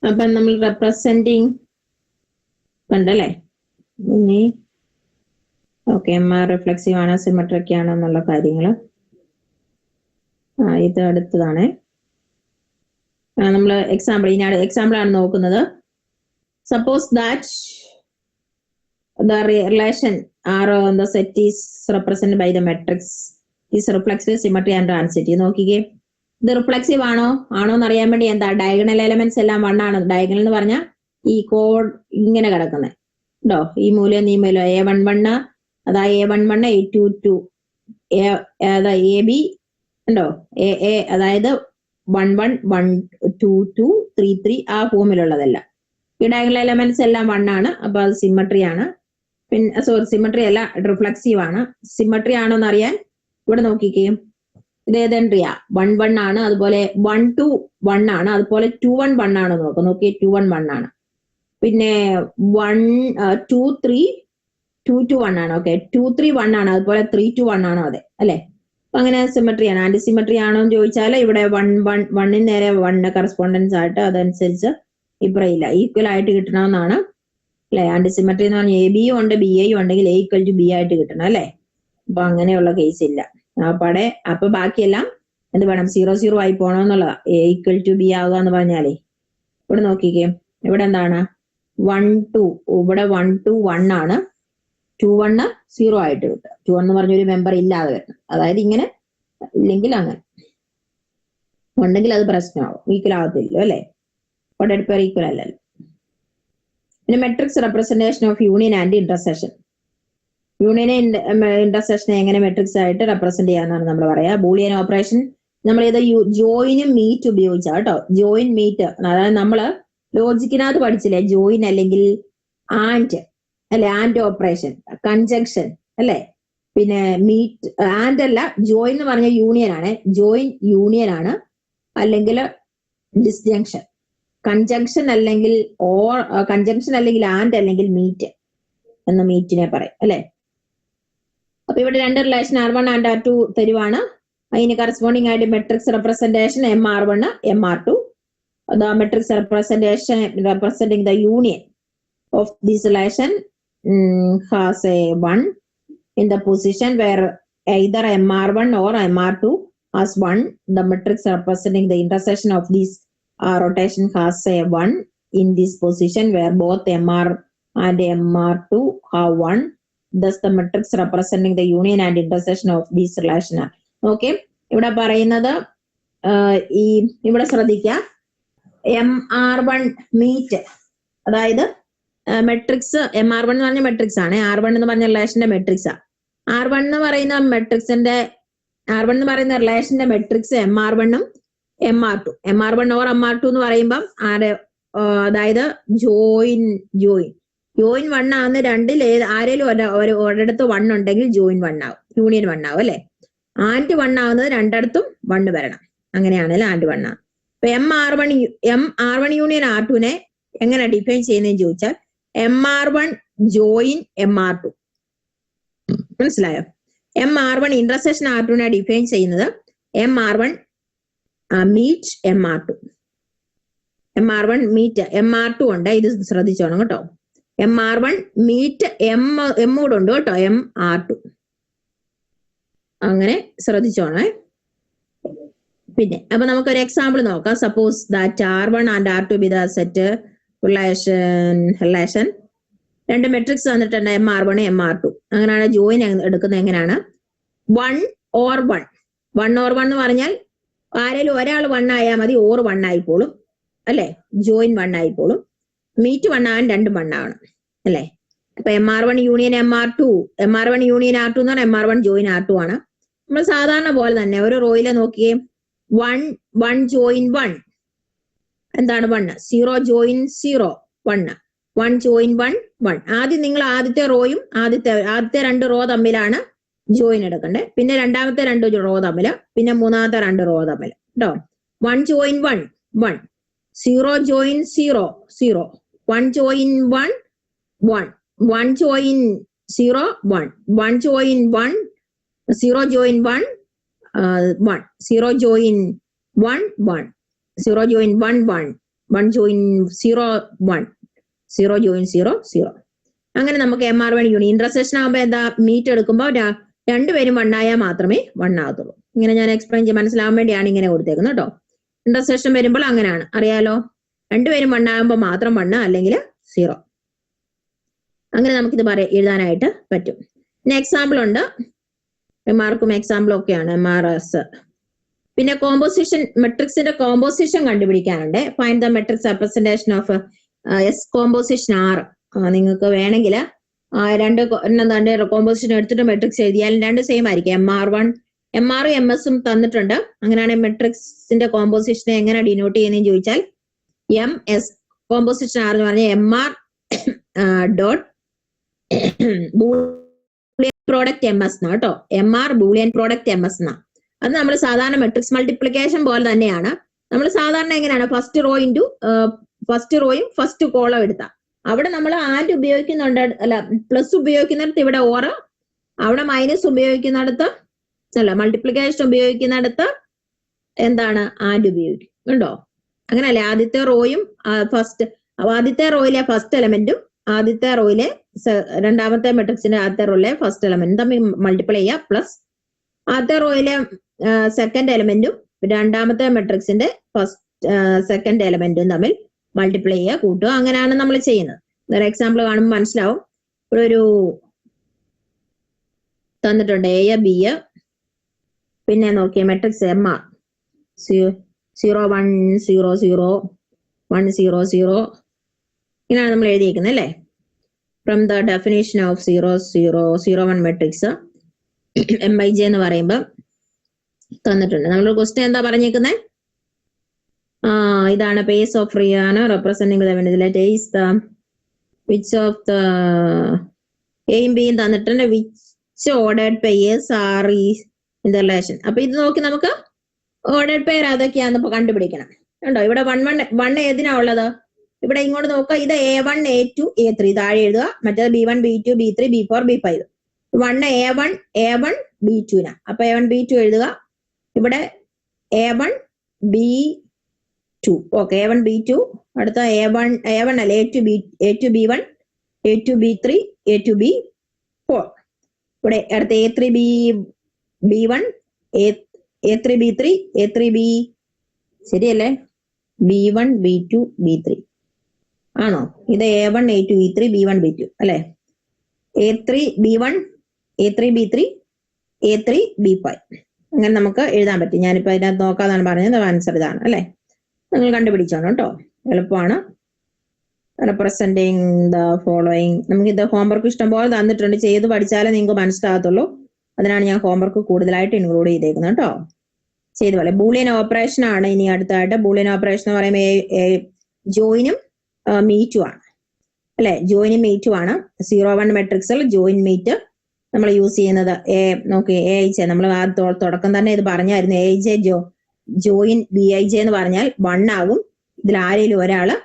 അപ്പം നമ്മൾ റെപ്രസെന്റിങ് കണ്ടല്ലേ. ഇനി ഓക്കെ, MR റിഫ്ലെക്സീവ് ആണോ സിമെട്രിക് ആണോ എന്നുള്ള കാര്യങ്ങൾ ഇത് അടുത്തതാണ്. നമ്മൾ എക്സാമ്പിൾ ആണ് നോക്കുന്നത്. Suppose that the relation R on the set is represented by the matrix is reflexive, symmetry and transitivity. നോക്കിക്കേ, ഇത് റിഫ്ലെക്സീവ് ആണോ എന്ന് അറിയാൻ വേണ്ടി എന്താ ഡയഗണൽ എലമെന്റ്സ് എല്ലാം 1 ആണ്. ഡയഗണൽ എന്ന് പറഞ്ഞാൽ ഈ കോഡ് ഇങ്ങനെ കിടക്കുന്നത് ഉണ്ടോ, ഈ മൂലം ഈ മൂലം A11 അതായത് A11 A22 AB ഉണ്ടോ, A അതായത് 11 122 33 ആ ഫോമിലുള്ളതല്ല. ഈ ഡയഗണൽ എലമെന്റ്സ് എല്ലാം 1 ആണ്. അപ്പൊ അത് സിമ്മട്രി ആണ്. പിന്നെ സിമ്മട്രി അല്ല, റിഫ്ലെക്സീവ് ആണ്. സിമ്മട്രി ആണോ എന്ന് അറിയാൻ ഇവിടെ നോക്കിക്കേ, ഇത് ഏതെൻട്രിയാ 1 1 ആണ്. അതുപോലെ 1 2 1 ആണ്. അതുപോലെ 2 1 1 ആണോ നോക്കി 2 1 1 ആണ്. പിന്നെ 1 2 3 2 2 1 ആണ്. ഓക്കെ, 2 3 1 ആണ്. അതുപോലെ 3 2 1 ആണോ? അതെ അല്ലെ. അപ്പൊ അങ്ങനെ സിമ്മട്രി ആണ്. ആന്റി സിമ്മട്രി ആണോ എന്ന് ചോദിച്ചാൽ ഇവിടെ 1 നേരെ 1 കറസ്പോണ്ടൻസ് ആയിട്ട് അതനുസരിച്ച് ഇപ്പറ ഇല്ല, ഈക്വൽ ആയിട്ട് കിട്ടണമെന്നാണ് അല്ലെ. ആന്റി സിമ്മട്രി എന്ന് പറഞ്ഞാൽ AB ഉണ്ട് BA ഉണ്ടെങ്കിൽ A ഈക്വൽ ടു B ആയിട്ട് കിട്ടണം അല്ലെ. അപ്പൊ അങ്ങനെയുള്ള കേസ് ഇല്ല. അപ്പൊ ബാക്കിയെല്ലാം എന്ത് വേണം, 0 0 ആയി പോണമെന്നുള്ളതാ. A ഈക്വൽ ടു B ആവുക എന്ന് പറഞ്ഞാലേ ഇവിടെ നോക്കിക്കേ, ഇവിടെ എന്താണ് 1 2, ഇവിടെ 1 2 1 ആണ്. 2 1 0 ആയിട്ട് കിട്ടുക. 2 എന്ന് പറഞ്ഞൊരു മെമ്പർ ഇല്ലാതെ വരണം. അതായത് ഇങ്ങനെ ഇല്ലെങ്കിൽ അങ്ങനെ ഉണ്ടെങ്കിൽ അത് പ്രശ്നമാവും, ഈക്വൽ ആകത്തില്ലോ അല്ലെ. ഒരെടുപ്പേർ ഈക്വൽ അല്ലല്ലോ. പിന്നെ matrix representation of union and intersection. യൂണിയനെ ഇന്റർസെക്ഷനെ എങ്ങനെ മെട്രിക്സ് ആയിട്ട് റെപ്രസെന്റ് ചെയ്യാന്നാണ് നമ്മൾ പറയാ. ബൂളിയൻ ഓപ്പറേഷൻ നമ്മൾ ഇത് ജോയിനും മീറ്റ് ഉപയോഗിച്ചാ കേട്ടോ. ജോയിൻ മീറ്റ് അതായത് നമ്മള് ലോജിക്കിനകത്ത് പഠിച്ചില്ലേ, ജോയിൻ അല്ലെങ്കിൽ ആൻഡ് അല്ലെ, ആൻഡ് ഓപ്പറേഷൻ, കൺജങ്ഷൻ അല്ലെ. പിന്നെ മീറ്റ് ആൻഡ് അല്ല, ജോയിൻ എന്ന് പറഞ്ഞ യൂണിയൻ ആണ്. ജോയിൻ യൂണിയൻ ആണ്, അല്ലെങ്കിൽ ഡിസ്ജങ്ഷൻ. കൺജങ്ഷൻ അല്ലെങ്കിൽ കൺജങ്ഷൻ അല്ലെങ്കിൽ ആൻഡ് അല്ലെങ്കിൽ മീറ്റ് എന്ന മീറ്റിനെ പറയും അല്ലെ. അപ്പൊ ഇവിടെ രണ്ട് റിലേഷൻ R1 ആൻഡ് R2 തരുവാണ്. അതിന് കറസ്പോണ്ടിങ് ആയിട്ട് matrix representation MR1 MR2. the matrix representation representing the union of this relation has a 1 in the position where either MR1 or MR2 has 1. The matrix representing the intersection of these rotation has a 1 in this position where both MR and MR2 have 1. Thus the matrix representing the union and intersection of these relation. Okay, ഇവിടെ പറയുന്നത് ഇവിടെ ശ്രദ്ധിക്കുക, MR1 meet അതായത് matrix MR1 എന്ന് പറഞ്ഞ matrix ആണ്. R1 എന്ന് പറഞ്ഞ റിലേഷന്റെ മെട്രിക്സാ. R1 എന്ന് പറയുന്ന റിലേഷന്റെ മെട്രിക്സ് MR1 ഉം MR2. MR1 ഓർ MR2 എന്ന് പറയുമ്പം അതായത് ജോയിൻ 1 ആവുന്ന രണ്ടിൽ ആരെങ്കിലും ഒരിടത്ത് 1 ഉണ്ടെങ്കിൽ ജോയിൻ 1 ആവും, യൂണിയൻ 1 ആവും അല്ലെ. ആൻഡ് 1 ആവുന്നത് രണ്ടിടത്തും 1 വരണം, അങ്ങനെയാണല്ലോ ആൻഡ് 1 ആണ്. ഇപ്പൊ MR1 യൂണിയൻ R2നെ എങ്ങനെ ഡിഫൈൻ ചെയ്യുന്നതെന്ന് ചോദിച്ചാൽ MR1 ജോയിൻ MR2. മനസ്സിലായോ? MR1 ഇന്റർസെക്ഷൻ R2നെ ഡിഫൈൻ ചെയ്യുന്നത് MR1 meet MR2. MR1 meet MR2 ഉണ്ട്, ഇത് ശ്രദ്ധിച്ചോണം കേട്ടോ. MR1 മീറ്റ് M കൂടെ ഉണ്ട് കേട്ടോ, MR2. അങ്ങനെ ശ്രദ്ധിച്ചോണേ. പിന്നെ അപ്പൊ നമുക്കൊരു എക്സാമ്പിൾ നോക്കാം. Suppose that R1 and R2 B the set relation. രണ്ട് മെട്രിക്സ് തന്നിട്ടുണ്ട് MR1 MR2. അങ്ങനെയാണ് ജോയിൻ എടുക്കുന്നത്. എങ്ങനെയാണ് 1 or 1 എന്ന് പറഞ്ഞാൽ ആരെങ്കിലും ഒരാൾ 1 ആയാൽ മതി, ഓർ 1 ആയിപ്പോളും അല്ലെ. ജോയിൻ 1 ആയിപ്പോളും. മീറ്റ് 1 ആകാൻ രണ്ടും 1 ആവണം അല്ലെ. അപ്പൊ MR1 union MR2 union R2 എന്ന് പറഞ്ഞാൽ MR1 ജോയിൻ R2 ആണ്. നമ്മൾ സാധാരണ പോലെ തന്നെ ഒരു റോയിലെ നോക്കിയേ, 1 ജോയിൻ 1 എന്താണ് 1, 0 ജോയിൻ 0 1 ജോയിൻ 1. ആദ്യം നിങ്ങൾ ആദ്യത്തെ റോയും ആദ്യത്തെ 2 റോ തമ്മിലാണ് ജോയിൻ എടുക്കണ്ടേ. പിന്നെ രണ്ടാമത്തെ 2 റോ തമ്മില്, പിന്നെ മൂന്നാമത്തെ 2 റോ തമ്മിൽ കേട്ടോ. 1 join 1 0 join 0 1 join 1 1 join 0 1 join 1 0 join 1 1 0 join 1 1 0 join 1 1 1 join 0 1 0 join 0 0. അങ്ങനെ നമുക്ക് MR1 യൂണിയൻ ഇന്റർസെക്ഷൻ ആകുമ്പോൾ എന്താ മീറ്റ് എടുക്കുമ്പോൾ രണ്ടുപേരും 1 ആയാൽ മാത്രമേ 1 ആകത്തുള്ളൂ. ഇങ്ങനെ ഞാൻ എക്സ്പ്ലെയിൻ ചെയ്യാൻ മനസ്സിലാവാൻ വേണ്ടിയാണ് ഇങ്ങനെ കൊടുത്തേക്കുന്നത് കേട്ടോ. ഇന്റർസെക്ഷൻ വരുമ്പോൾ അങ്ങനെയാണ്, അറിയാലോ. രണ്ടുപേരും 1 ആകുമ്പോൾ മാത്രം 1, അല്ലെങ്കിൽ 0. അങ്ങനെ നമുക്കിത് എഴുതാനായിട്ട് പറ്റും. പിന്നെ എക്സാമ്പിൾ ഉണ്ട്, MRക്കും എക്സാമ്പിളും ഒക്കെയാണ് MRS. പിന്നെ കോമ്പോസിഷൻ, മെട്രിക്സിന്റെ കോമ്പോസിഷൻ കണ്ടുപിടിക്കാനുണ്ട്. Find the matrix representation of S composition R. നിങ്ങൾക്ക് വേണമെങ്കിൽ രണ്ട് കോമ്പോസിഷൻ എടുത്തിട്ട് മെട്രിക്സ് എഴുതിയാലും രണ്ട് സെയിം ആയിരിക്കും. MR1 MRും MS തന്നിട്ടുണ്ട്. അങ്ങനെയാണെങ്കിൽ മെട്രിക്സിന്റെ കോമ്പോസിഷനെ എങ്ങനെ ഡിനോട്ട് ചെയ്യുന്നതെന്ന് ചോദിച്ചാൽ MS കോമ്പോസിഷൻ R എന്ന് പറഞ്ഞാൽ MR dot Boolean product MS എന്നാ കേട്ടോ. MR ബൂളിയൻ പ്രോഡക്റ്റ് MS എന്നാ. അത് നമ്മൾ സാധാരണ മെട്രിക്സ് മൾട്ടിപ്ലിക്കേഷൻ പോലെ തന്നെയാണ്. നമ്മൾ സാധാരണ എങ്ങനെയാണ് ഫസ്റ്റ് റോ ഇൻറ്റു ഫസ്റ്റ് റോയും ഫസ്റ്റ് കോളം എടുത്താൽ അവിടെ നമ്മൾ ആൻഡ് ഉപയോഗിക്കുന്നുണ്ട്, അല്ല പ്ലസ് ഉപയോഗിക്കുന്നിടത്ത് ഇവിടെ ഓർ, അവിടെ മൈനസ് ഉപയോഗിക്കുന്നിടത്ത് അല്ല മൾട്ടിപ്ലിക്കേഷൻ ഉപയോഗിക്കുന്നിടത്ത് എന്താണ് ആൻഡ് ഉപയോഗിക്കും കണ്ടോ. അങ്ങനല്ലേ ആദ്യത്തെ റോയും ആദ്യത്തെ റോയിലെ ഫസ്റ്റ് എലമെന്റും ആദ്യത്തെ റോയിലെ രണ്ടാമത്തെ മെട്രിക്സിന്റെ ആദ്യത്തെ റോയിലെ ഫസ്റ്റ് എലമെന്റും തമ്മിൽ മൾട്ടിപ്ലൈ ചെയ്യുക, പ്ലസ് ആദ്യത്തെ റോയിലെ സെക്കൻഡ് എലമെന്റും രണ്ടാമത്തെ മെട്രിക്സിന്റെ സെക്കൻഡ് എലമെന്റും തമ്മിൽ മൾട്ടിപ്ലൈ ചെയ്യുക, കൂട്ടുക. അങ്ങനെയാണ് നമ്മൾ ചെയ്യുന്നത്. ഒരു എക്സാമ്പിൾ കാണുമ്പോൾ മനസ്സിലാവും. ഇവിടെ ഒരു തന്നിട്ടുണ്ട് A, B. പിന്നെ നോക്കിയ മെട്രിക്സ് MR 0 1 0 0 1 0 0 ഇങ്ങനെയാണ് നമ്മൾ എഴുതിയിരിക്കുന്നത് അല്ലേ. From the definition of 0 0 0 1 matrix MIJ എന്ന് പറയുമ്പോൾ തന്നിട്ടുണ്ട്. നമ്മൾ ക്വസ്റ്റ്യൻ എന്താ പറഞ്ഞേക്കുന്നത്? ഇതാണ് പേസ് ഓഫ് ഫ്രീ ആണ് റെപ്രസെന്റിംഗ് വിച്ച് ഓഫ് ദ എയും ബിയും തന്നിട്ടുണ്ട്. Which ordered pairs are in the relation. അപ്പൊ ഇത് നോക്കി നമുക്ക് ഓർഡേർഡ് പെയർ അതൊക്കെയാന്ന് ഇപ്പൊ കണ്ടുപിടിക്കണം. കണ്ടോ ഇവിടെ 1 ഏതിനാ ഉള്ളത്? ഇവിടെ ഇങ്ങോട്ട് നോക്കുക. ഇത് A1 A2 A3 താഴെ എഴുതുക. മറ്റേത് B1 B2 B3 B4 B5. 1 A1 B2 നാ. അപ്പൊ A1 B2 എഴുതുക. ഇവിടെ A1 B2 okay. A1 B2 അടുത്ത A1 അല്ല A2 B1 A2 B3 A2 B4. ഇവിടെ അടുത്ത A3 B1 A3 B3 A3 B ശരിയല്ലേ? B1 B2 B3 ആണോ? ഇത് A1 A2 E3 B1 B2 അല്ലെ? A3 B1 A3 B3 A3 B5 അങ്ങനെ നമുക്ക് എഴുതാൻ പറ്റും. ഞാനിപ്പോ അതിനകത്ത് നോക്കാതാണ് പറഞ്ഞത്. ആൻസർ ഇതാണ് അല്ലെ. നിങ്ങൾ കണ്ടുപിടിച്ചോണം കേട്ടോ, എളുപ്പമാണ്. Representing the following. നമുക്ക് ഇത് ഹോംവർക്ക് ഇഷ്ടം പോലെ തന്നിട്ടുണ്ട്. ചെയ്ത് പഠിച്ചാലേ നിങ്ങൾക്ക് മനസ്സിലാകത്തുള്ളൂ. അതിനാണ് ഞാൻ ഹോംവർക്ക് കൂടുതലായിട്ട് ഇൻക്ലൂഡ് ചെയ്തേക്കുന്നത് കേട്ടോ. ചെയ്ത് പോലെ ബൂളിയൻ ഓപ്പറേഷൻ ആണ് ഇനി അടുത്തായിട്ട്. ബൂളിയൻ ഓപ്പറേഷൻ എന്ന് പറയുമ്പോൾ ജോയിനും മീറ്റും ആണ് അല്ലെ. ജോയിനും മീറ്റും ആണ്. 0 1 മെട്രിക്സിൽ ജോയിൻ മീറ്റ് നമ്മൾ യൂസ് ചെയ്യുന്നത്. നോക്കി AIJ നമ്മൾ ആ തുടക്കം തന്നെ ഇത് പറഞ്ഞായിരുന്നു. AIJ ജോയിൻ BIJ എന്ന് പറഞ്ഞാൽ 1 ആകും. ഇതിൽ ആരെങ്കിലും ഒരാള്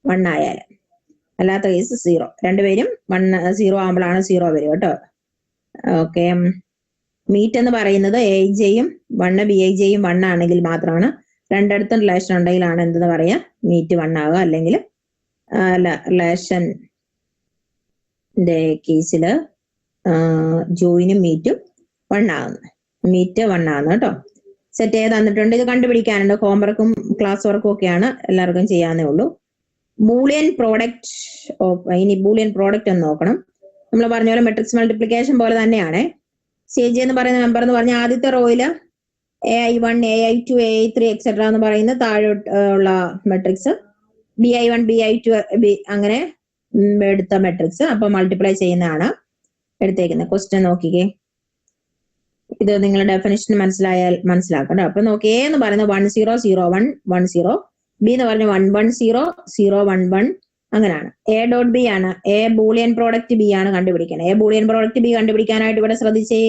1 ആയാൽ, അല്ലാത്ത കേസ് 0. രണ്ടുപേരും 0 ആകുമ്പോഴാണ് 0 വരും കേട്ടോ. ഓക്കെ. മീറ്റ് എന്ന് പറയുന്നത് AIJയും 1 BIJയും 1 ആണെങ്കിൽ മാത്രമാണ്. രണ്ടിടത്തും റിലേഷൻ ഉണ്ടെങ്കിലാണ് എന്തെന്ന് പറയാ മീറ്റ് 1 ആകുക. അല്ലെങ്കിൽ റിലേഷന്റെ കേസില് ജോയിനും മീറ്റും 1 ആകുന്നു. മീറ്റ് 1 ആകുന്നു കേട്ടോ. സെറ്റ് ചെയ്ത് തന്നിട്ടുണ്ട്. ഇത് കണ്ടുപിടിക്കാനുണ്ട്. ഹോംവർക്കും ക്ലാസ് വർക്കും ഒക്കെയാണ്, എല്ലാവർക്കും ചെയ്യാവുന്നേ ഉള്ളൂ. ബൂളിയൻ പ്രോഡക്റ്റ് ഇനി ബൂളിയൻ പ്രോഡക്റ്റ് എന്ന് നോക്കണം. നമ്മൾ പറഞ്ഞ പോലെ മെട്രിക്സ് മൾട്ടിപ്ലിക്കേഷൻ പോലെ തന്നെയാണ്. CJ എന്ന് പറയുന്ന മെമ്പർ എന്ന് പറഞ്ഞാൽ ആദ്യത്തെ റോയില് AI1 AI2 AI3 എക്സെട്ര എന്ന് പറയുന്ന താഴെ ഉള്ള മെട്രിക്സ്, BI1 BI2 അങ്ങനെ എടുത്ത മെട്രിക്സ് അപ്പൊ മൾട്ടിപ്ലൈ ചെയ്യുന്നതാണ് എടുത്തേക്കുന്നത്. ക്വസ്റ്റ്യൻ നോക്കിക്കേ. ഇത് നിങ്ങൾ ഡെഫിനിഷൻ മനസ്സിലായാൽ മനസ്സിലാക്കണം. അപ്പൊ നോക്കി A എന്ന് പറയുന്നത് 1 0 0 1 1 0, B എന്ന് പറഞ്ഞ 1 1 0 0 1 1 അങ്ങനെയാണ്. A ഡോട്ട് B ആണ്. A ബൂളിയൻ പ്രോഡക്റ്റ് B ആണ് കണ്ടുപിടിക്കണം. A ബൂളിയൻ പ്രോഡക്റ്റ് B കണ്ടുപിടിക്കാനായിട്ട് ഇവിടെ ശ്രദ്ധിച്ചേ.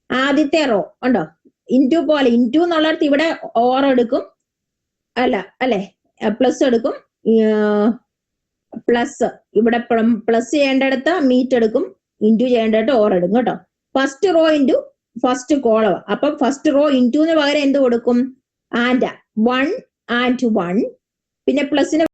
ആദ്യത്തെ റോ ഉണ്ടോ ഇൻറ്റു പോലെ ഇൻറ്റു എന്നുള്ളിടത്ത് ഇവിടെ ഓർ എടുക്കും അല്ലെ പ്ലസ് എടുക്കും. പ്ലസ് ഇവിടെ പ്ലസ് ചെയ്യേണ്ടടുത്ത് മീറ്റ് എടുക്കും, ഇൻറ്റു ചെയ്യേണ്ടടുത്ത് ഓർ എടുക്കും കേട്ടോ. First row into first column. അപ്പൊ ഫസ്റ്റ് റോ ഇൻറ്റുവിന് പകരം എന്ത് കൊടുക്കും? And 1 and 1. പിന്നെ പ്ലസിന്